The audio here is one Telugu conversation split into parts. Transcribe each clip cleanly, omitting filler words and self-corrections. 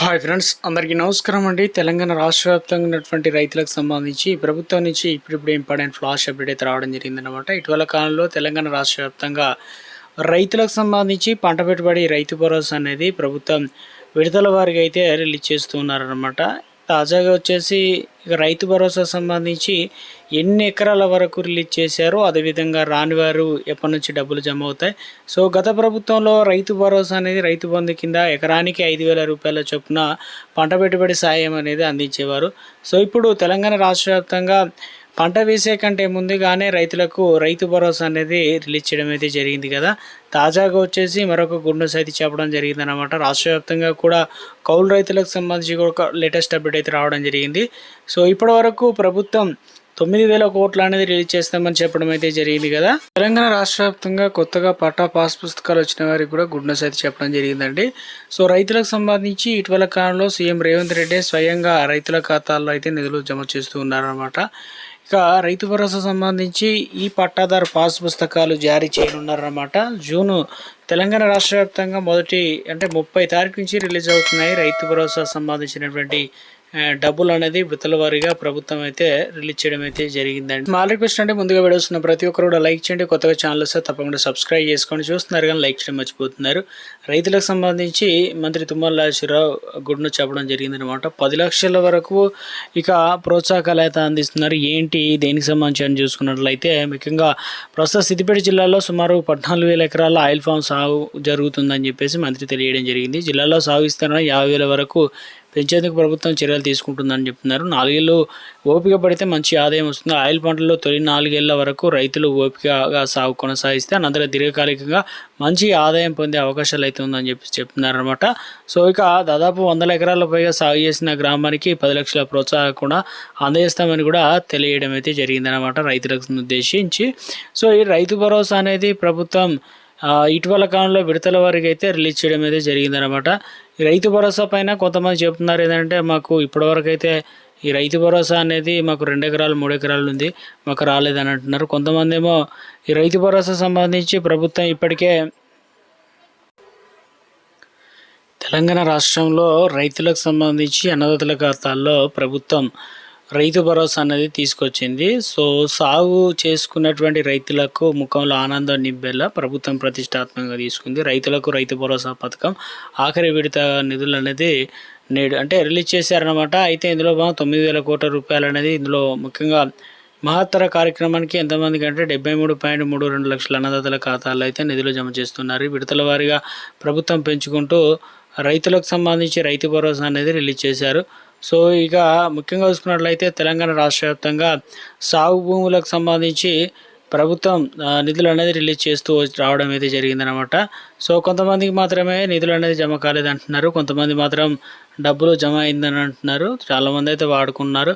హాయ్ ఫ్రెండ్స్, అందరికీ నమస్కారం అండి. తెలంగాణ రాష్ట్ర వ్యాప్తంగా ఉన్నటువంటి రైతులకు సంబంధించి ప్రభుత్వం నుంచి ఇప్పుడు ఇంపార్టెంట్ ఫ్లాష్ అప్డేట్ అయితే రావడం జరిగిందనమాట. ఇటీవల కాలంలో తెలంగాణ రాష్ట్ర వ్యాప్తంగా రైతులకు సంబంధించి పంట పెట్టుబడి రైతు భరోసా అనేది ప్రభుత్వం విడతల వారిగా అయితే రిలీజ్ చేస్తూ ఉన్నారనమాట. తాజాగా వచ్చేసి రైతు భరోసా సంబంధించి ఎన్ని ఎకరాల వరకు రిలీజ్ చేశారో, అదేవిధంగా రాని వారు ఎప్పటి నుంచి డబ్బులు జమ అవుతాయి. సో గత ప్రభుత్వంలో రైతు భరోసా అనేది రైతు బంధు కింద ఎకరానికి 5,000 రూపాయల చొప్పున పంట పెట్టుబడి సాయం అనేది అందించేవారు. సో ఇప్పుడు తెలంగాణ రాష్ట్ర వ్యాప్తంగా పంట వేసే కంటే ముందుగానే రైతులకు రైతు భరోసా అనేది రిలీజ్ చేయడం అయితే జరిగింది కదా. తాజాగా వచ్చేసి మరొక గుడ్ న్యూస్ అయితే చెప్పడం జరిగిందనమాట. రాష్ట్ర వ్యాప్తంగా కూడా కౌలు రైతులకు సంబంధించి ఒక లేటెస్ట్ అప్డేట్ అయితే రావడం జరిగింది. సో ఇప్పటి వరకు ప్రభుత్వం 9,000 కోట్లు అనేది రిలీజ్ చేస్తామని చెప్పడం అయితే జరిగింది కదా. తెలంగాణ రాష్ట్ర వ్యాప్తంగా కొత్తగా పట్టా పాస్ పుస్తకాలు వచ్చిన వారికి కూడా గుడ్ న్యూస్ అయితే చెప్పడం జరిగిందండి. సో రైతులకు సంబంధించి ఇటీవల కాలంలో సీఎం రేవంత్ రెడ్డి స్వయంగా రైతుల ఖాతాల్లో అయితే నిధులు జమ చేస్తూ ఉన్నారన్నమాట. ఇక రైతు భరోసా సంబంధించి ఈ పట్టాదారు పాస్ పుస్తకాలు జారీ చేయనున్నారన్నమాట. జూను తెలంగాణ రాష్ట్ర వ్యాప్తంగా మొదటి 30 తారీఖు నుంచి రిలీజ్ అవుతున్నాయి రైతు భరోసా సంబంధించినటువంటి డబ్బులు అనేది విడతల వారీగా ప్రభుత్వం అయితే రిలీజ్ చేయడం అయితే జరిగిందండి. స్మాల్ రిక్వెస్ట్ అంటే ముందుగా వీడియోస్ ఉన్న ప్రతి ఒక్కరు కూడా లైక్ చేయండి. కొత్తగా ఛానల్ వస్తే తప్పకుండా సబ్స్క్రైబ్ చేసుకొని చూస్తున్నారు కానీ లైక్ చేయడం మర్చిపోతున్నారు. రైతులకు సంబంధించి మంత్రి తుమ్మల నాగేశ్వరరావు గుడ్ న్యూస్ చెప్పడం జరిగిందనమాట. 10 లక్షల వరకు ఇక ప్రోత్సాహకాలు అయితే అందిస్తున్నారు. ఏంటి దేనికి సంబంధించి అని చూసుకున్నట్లయితే ముఖ్యంగా ప్రస్తుత సిద్దిపేట జిల్లాలో సుమారు 14,000 ఎకరాల ఆయిల్ ఫామ్ సాగు జరుగుతుందని చెప్పేసి మంత్రి తెలియడం జరిగింది. జిల్లాలో సాగు విస్తరణ 50,000 వరకు పెంచేందుకు ప్రభుత్వం చర్యలు తీసుకుంటుందని చెప్తున్నారు. 4 ఏళ్ళు ఓపిక పడితే మంచి ఆదాయం వస్తుంది. ఆయిల్ పంటల్లో తొలి 4 ఏళ్ల వరకు రైతులు ఓపికగా సాగు కొనసాగిస్తే అనంతరం దీర్ఘకాలికంగా మంచి ఆదాయం పొందే అవకాశాలు అయితే ఉందని చెప్తున్నారనమాట. సో ఇక దాదాపు 100 ఎకరాల పైగా సాగు చేసిన గ్రామానికి 10 లక్షల ప్రోత్సాహం కూడా అందజేస్తామని కూడా తెలియడం అయితే జరిగిందనమాట రైతులకు ఉద్దేశించి. సో ఈ రైతు భరోసా అనేది ప్రభుత్వం ఇటీవల కాలంలో విడతల వారికి అయితే రిలీజ్ చేయడం అయితే జరిగిందనమాట. ఈ రైతు భరోసా పైన కొంతమంది చెప్తున్నారు ఏంటంటే మాకు ఇప్పటివరకు అయితే ఈ రైతు భరోసా అనేది మాకు 2 ఎకరాలు 3 ఎకరాలు ఉంది, మాకు రాలేదని అంటున్నారు. కొంతమంది ఏమో ఈ రైతు భరోసా సంబంధించి ప్రభుత్వం ఇప్పటికే తెలంగాణ రాష్ట్రంలో రైతులకు సంబంధించి అన్నదాతల ఖాతాల్లో ప్రభుత్వం రైతు భరోసా అనేది తీసుకొచ్చింది. సో సాగు చేసుకున్నటువంటి రైతులకు ముఖంలో ఆనందం నింపేలా ప్రభుత్వం ప్రతిష్టాత్మకంగా తీసుకుంది. రైతులకు రైతు భరోసా పథకం ఆఖరి విడత నిధులు అనేది నేడు రిలీజ్ చేశారనమాట. అయితే ఇందులో 9,000 కోట్ల రూపాయలు అనేది ఇందులో ముఖ్యంగా మహత్తర కార్యక్రమానికి ఎంతమందికి అంటే 73.32 లక్షల అన్నదాతల ఖాతాల్లో అయితే నిధులు జమ చేస్తున్నారు. విడతల వారీగా ప్రభుత్వం పెంచుకుంటూ రైతులకు సంబంధించి రైతు భరోసా అనేది రిలీజ్ చేశారు. సో ఇక ముఖ్యంగా చూసుకున్నట్లయితే తెలంగాణ రాష్ట్ర వ్యాప్తంగా సాగు భూములకు సంబంధించి ప్రభుత్వం నిధులు అనేది రిలీజ్ చేస్తూ రావడం అయితే జరిగిందనమాట. సో కొంతమందికి మాత్రమే నిధులు అనేది జమ కాలేదంటున్నారు, కొంతమంది మాత్రం డబ్బులు జమ అయిందని అంటున్నారు. చాలామంది అయితే వాడుకున్నారు.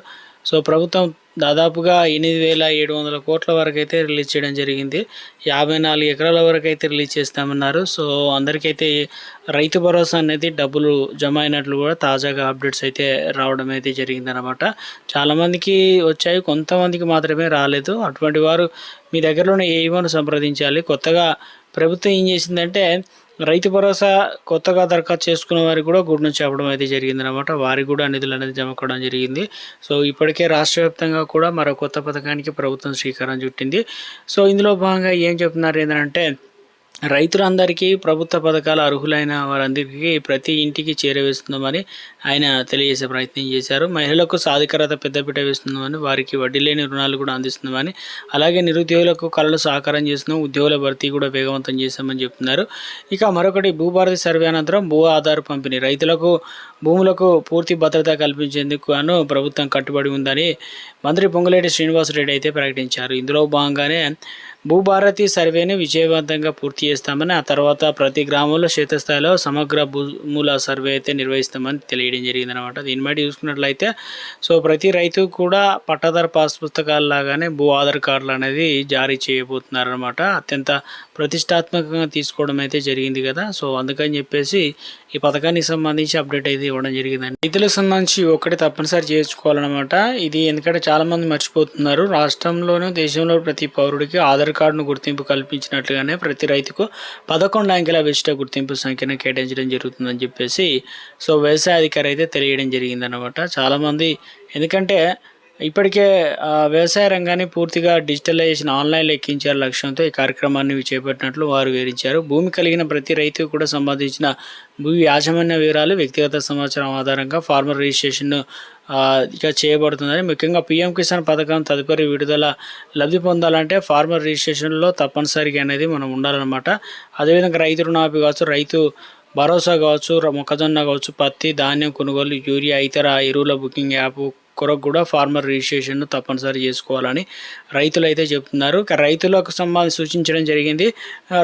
సో ప్రభుత్వం దాదాపుగా 8,700 కోట్ల వరకు అయితే రిలీజ్ చేయడం జరిగింది. 54 ఎకరాల వరకు అయితే రిలీజ్ చేస్తామన్నారు. సో అందరికైతే రైతు భరోసా అనేది డబ్బులు జమ అయినట్లు కూడా తాజాగా అప్డేట్స్ అయితే రావడం అయితే జరిగిందనమాట. చాలామందికి వచ్చాయి, కొంతమందికి మాత్రమే రాలేదు. అటువంటి వారు మీ దగ్గరలోనే ఏమోను సంప్రదించాలి. కొత్తగా ప్రభుత్వం ఏం చేసిందంటే రైతు భరోసా కొత్తగా దరఖాస్తు చేసుకున్న వారికి కూడా గుడ్ న్యూస్ చెప్పడం అయితే జరిగిందనమాట. వారికి కూడా నిధులు అనేది జమ కావడం జరిగింది. సో ఇప్పటికే రాష్ట్ర వ్యాప్తంగా కూడా మరో కొత్త పథకానికి ప్రభుత్వం శ్రీకారం చుట్టింది. సో ఇందులో భాగంగా ఏం చెప్తున్నారు ఏంటంటే రైతులందరికీ ప్రభుత్వ పథకాలు అర్హులైన వారందరికీ ప్రతి ఇంటికి చేరవేస్తున్నామని ఆయన తెలియజేసే ప్రయత్నం చేశారు. మహిళలకు సాధికారత పెద్దపీట వేస్తున్నామని, వారికి వడ్డీ లేని రుణాలు కూడా అందిస్తున్నామని, అలాగే నిరుద్యోగులకు కళలు సహకారం చేస్తున్నాం, ఉద్యోగుల భర్తీ కూడా వేగవంతం చేశామని చెప్తున్నారు. ఇక మరొకటి భూభారతి సర్వే అనంతరం భూ ఆధార పంపిణీ, రైతులకు భూములకు పూర్తి భద్రత కల్పించేందుకు గాను ప్రభుత్వం కట్టుబడి ఉందని మంత్రి పొంగులేటి శ్రీనివాసరెడ్డి అయితే ప్రకటించారు. ఇందులో భాగంగానే భూభారతి సర్వేని విజయవంతంగా పూర్తి చేస్తామని, ఆ తర్వాత ప్రతి గ్రామంలో క్షేత్రస్థాయిలో సమగ్ర భూముల సర్వే అయితే నిర్వహిస్తామని తెలియడం జరిగిందనమాట. దీన్ని బట్టి చూసుకున్నట్లయితే సో ప్రతి రైతు కూడా పట్టాదారు పాస్ పుస్తకాల లాగానే భూ ఆధార్ కార్డులు అనేది జారీ చేయబోతున్నారనమాట. అత్యంత ప్రతిష్టాత్మకంగా తీసుకోవడం అయితే జరిగింది కదా. సో అందుకని చెప్పేసి ఈ పథకానికి సంబంధించి అప్డేట్ అయితే ఇవ్వడం జరిగిందండి. రైతులకు సంబంధించి ఒకటి తప్పనిసరి చేసుకోవాలన్నమాట. ఇది ఎందుకంటే చాలామంది మర్చిపోతున్నారు. రాష్ట్రంలోనూ దేశంలో ప్రతి పౌరుడికి ఆధార్ కార్డును గుర్తింపు కల్పించినట్లుగానే ప్రతి రైతుకు 11 అంకెల విశిష్ట గుర్తింపు సంఖ్యను కేటాయించడం జరుగుతుందని చెప్పేసి సో వ్యవసాయ అధికారి అయితే తెలియడం జరిగిందనమాట. చాలామంది ఎందుకంటే ఇప్పటికే వ్యవసాయ రంగాన్ని పూర్తిగా డిజిటలైజేషన్ ఆన్లైన్లో ఎక్కించారు లక్ష్యంతో ఈ కార్యక్రమాన్ని చేపట్టినట్లు వారు వివరించారు. భూమి కలిగిన ప్రతి రైతుకు కూడా సంబంధించిన భూ యాజమాన్య వివరాలు, వ్యక్తిగత సమాచారం ఆధారంగా ఫార్మర్ రిజిస్ట్రేషన్ ఇక చేయబడుతుందని, ముఖ్యంగా పీఎం కిసాన్ పథకం తదుపరి విడుదల లబ్ధి పొందాలంటే ఫార్మర్ రిజిస్ట్రేషన్లో తప్పనిసరిగా అనేది మనం ఉండాలన్నమాట. అదేవిధంగా రైతు రుణమాఫీ కావచ్చు, రైతు భరోసా కావచ్చు, మొక్కజొన్న కావచ్చు, పత్తి, ధాన్యం కొనుగోలు, యూరియా, ఇతర ఎరువుల బుకింగ్ యాప్ కొరకు కూడా ఫార్మర్ రిజిస్ట్రేషన్ను తప్పనిసరి చేసుకోవాలని రైతులు అయితే చెప్తున్నారు. రైతులకు సంబంధించి సూచించడం జరిగింది.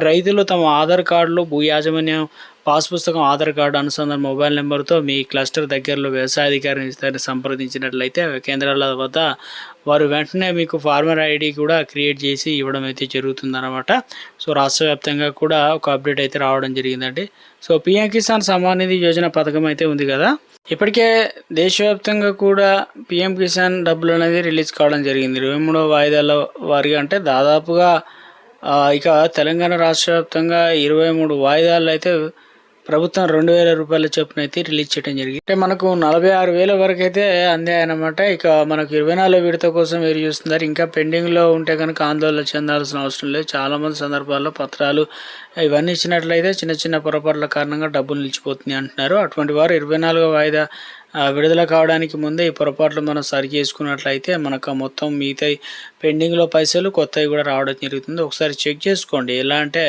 రైతులు తమ ఆధార్ కార్డులు, భూ యాజమాన్యం పాస్ పుస్తకం, ఆధార్ కార్డు అనుసంధాన మొబైల్ నెంబర్తో మీ క్లస్టర్ దగ్గరలో వ్యవసాయ అధికారిని సంప్రదించినట్లయితే కేంద్రాల వద్ద వారు వెంటనే మీకు ఫార్మర్ ఐడి కూడా క్రియేట్ చేసి ఇవ్వడం అయితే జరుగుతుందన్నమాట. సో రాష్ట్ర వ్యాప్తంగా కూడా ఒక అప్డేట్ అయితే రావడం జరిగిందండి. సో పీఎం కిసాన్ సమ్మాన్ నిధి యోజన పథకం అయితే ఉంది కదా, ఇప్పటికే దేశవ్యాప్తంగా కూడా పీఎం కిసాన్ డబ్బులు అనేది రిలీజ్ కావడం జరిగింది 23వ వాయిదాల వారిగా. అంటే దాదాపుగా ఇక తెలంగాణ రాష్ట్ర వ్యాప్తంగా 23 వాయిదాలు అయితే ప్రభుత్వం 2,000 రూపాయల చొప్పున అయితే రిలీజ్ చేయడం జరిగింది. అంటే మనకు 46,000 వరకు అయితే అందాయన్నమాట. ఇక మనకు 24 విడత కోసం ఎదురు చూస్తున్నారు. ఇంకా పెండింగ్లో ఉంటే కనుక ఆందోళన చెందాల్సిన అవసరం లేదు. చాలామంది సందర్భాల్లో పత్రాలు ఇవన్నీ ఇచ్చినట్లయితే చిన్న చిన్న పొరపాట్ల కారణంగా డబ్బులు నిలిచిపోతుంది అంటున్నారు. అటువంటి వారు 24వ వాయిదా విడుదల కావడానికి ముందే ఈ పొరపాట్లు మనం సరి చేసుకున్నట్లయితే మనకు మొత్తం మిగతా పెండింగ్లో పైసలు కొత్తవి కూడా రావడం జరుగుతుంది. ఒకసారి చెక్ చేసుకోండి. ఎలా అంటే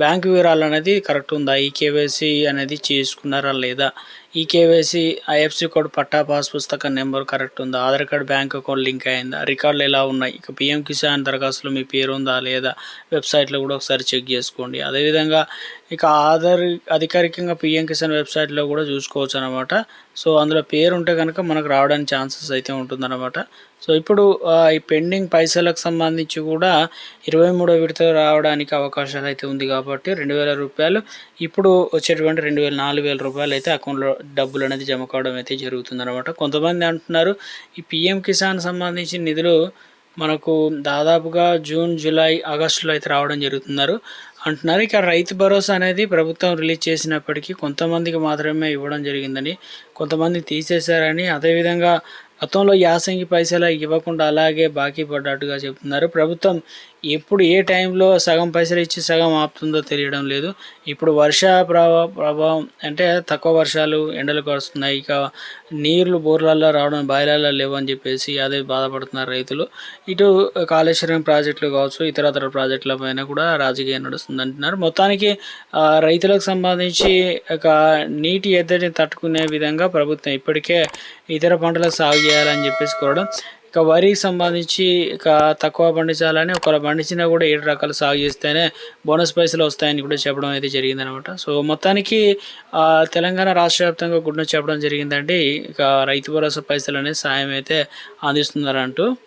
బ్యాంకు వివరాలు అనేది కరెక్ట్ ఉందా, ఈ కేవైసీ అనేది చేసుకున్నారా లేదా, ఈ కేవైసీ ఐఎఫ్సి కోడ్, పట్టా, పాస్ పుస్తకం నెంబర్ కరెక్ట్ ఉందా, Aadhaar card bank account link అయిందా, రికార్డులు ఎలా ఉన్నాయి, ఇక పీఎం కిసాన్ దరఖాస్తులో మీ పేరు ఉందా లేదా, వెబ్సైట్లో కూడా ఒకసారి చెక్ చేసుకోండి. అదేవిధంగా ఇక అధికారికంగా పీఎం కిసాన్ వెబ్సైట్లో కూడా చూసుకోవచ్చు అనమాట. సో అందులో పేరు ఉంటే కనుక మనకు రావడానికి ఛాన్సెస్ అయితే ఉంటుందన్నమాట. సో ఇప్పుడు ఈ పెండింగ్ పైసలకు సంబంధించి కూడా 23వ విడత రావడానికి అవకాశాలు అయితే ఉంది కాబట్టి 2,000 రూపాయలు ఇప్పుడు వచ్చేటువంటి 4,000 రూపాయలు అయితే అకౌంట్లో డబ్బులు అనేది జమ కావడం అయితే జరుగుతుందన్నమాట. కొంతమంది అంటున్నారు ఈ పీఎం కిసాన్ సంబంధించిన నిధులు మనకు దాదాపుగా జూన్, జూలై, ఆగస్టులో అయితే రావడం జరుగుతున్నారు అంటున్నారు. ఇక రైతు భరోసా అనేది ప్రభుత్వం రిలీజ్ చేసినప్పటికీ కొంతమందికి మాత్రమే ఇవ్వడం జరిగిందని, కొంతమంది తీసేశారని, అదేవిధంగా గతంలో యాసంగి పైసలు ఇవ్వకుండా అలాగే బాకీ పడ్డట్టుగా చెప్తున్నారు. ప్రభుత్వం ఎప్పుడు ఏ టైంలో సగం పైసలు ఇచ్చి సగం ఆపుతుందో తెలియడం లేదు. ఇప్పుడు వర్ష ప్రభావం అంటే తక్కువ వర్షాలు, ఎండలు కురుస్తున్నాయి. ఇక నీళ్లు బోర్లలో రావడం, బాయిలలో లేవని చెప్పేసి అదే బాధపడుతున్నారు రైతులు. ఇటు కాళేశ్వరం ప్రాజెక్టులు కావచ్చు, ఇతరతర ప్రాజెక్టుల పైన కూడా రాజకీయం నడుస్తుంది అంటున్నారు. మొత్తానికి రైతులకు సంబంధించి ఒక నీటి ఎద్దడిని తట్టుకునే విధంగా ప్రభుత్వం ఇప్పటికే ఇతర పంటలకు సాగు చేయాలని చెప్పేసి కోరడం, ఇక వరికి సంబంధించి ఇక తక్కువ పండించాలని, ఒకవేళ పండించినా కూడా 7 రకాలు సాగు చేస్తేనే బోనస్ పైసలు వస్తాయని కూడా చెప్పడం అయితే జరిగిందనమాట. సో మొత్తానికి తెలంగాణ రాష్ట్ర వ్యాప్తంగా గుడ్డ చెప్పడం జరిగిందండి. ఇక రైతు భరోసా పైసలు అనేది సాయం అయితే అందిస్తున్నారంటూ.